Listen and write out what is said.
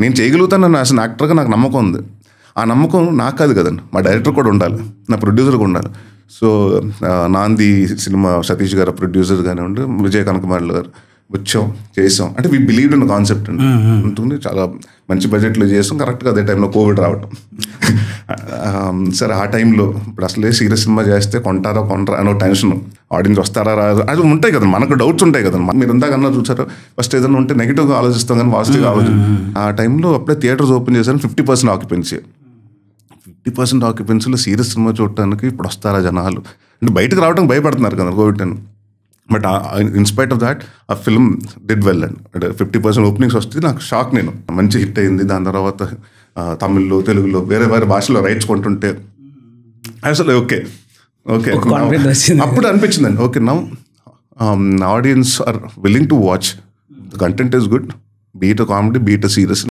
నేను చేయగలుగుతాను అసలు యాక్టర్గా నాకు నమ్మకం ఉంది. ఆ నమ్మకం నాకు కాదు కదండి, మా డైరెక్టర్ కూడా ఉండాలి, నా ప్రొడ్యూసర్ కూడా ఉండాలి. సో నాంది సినిమా సతీష్ గారు ప్రొడ్యూసర్ కానివ్వండి, విజయ్ కనకమార్ల గారు వచ్చాం చేసాం అంటే వీ బిలీవ్డ్ ఇన్ కాన్సెప్ట్ అండి. ఉంటుంది చాలా మంచి బడ్జెట్లో చేసాం. కరెక్ట్గా అదే టైంలో కోవిడ్ రావటం. సరే ఆ టైంలో ఇప్పుడు అసలే సీరియస్ సినిమా చేస్తే కొంటారా అనో టెన్షన్, ఆడియన్స్ వస్తారా రాదు అది ఉంటాయి కదా, మనకు డౌట్స్ ఉంటాయి కదా. మీరు ఇందాకన్నా చూసారు, ఫస్ట్ ఏదైనా ఉంటే నెగిటివ్గా ఆలోచిస్తాం కానీ పాజిటివ్గా ఆ టైంలో అప్పుడే థియేటర్స్ ఓపెన్ చేశాను, 50% ఆక్యుపెన్సీ. 50% ఆక్యుపెన్సీలో సీరియస్ సినిమా చూడటానికి ఇప్పుడు వస్తారా జనాలు అంటే బయటకు రావడానికి భయపడుతున్నారు కదా Covid time. But in spite of that ఆ ఫిల్మ్ డిడ్ వెల్ అండి. అంటే 50% ఓపెనింగ్స్ వస్తుంది, నాకు షాక్. నేను మంచి హిట్ అయింది. దాని తర్వాత తమిళ్లో, తెలుగులో, వేరే వేరే భాషలో రైట్స్ కొంటుంటే అసలు ఓకే అప్పుడు అనిపించిందండి, okay now audience are willing to watch, the content is good, be it a comedy, be it a serious.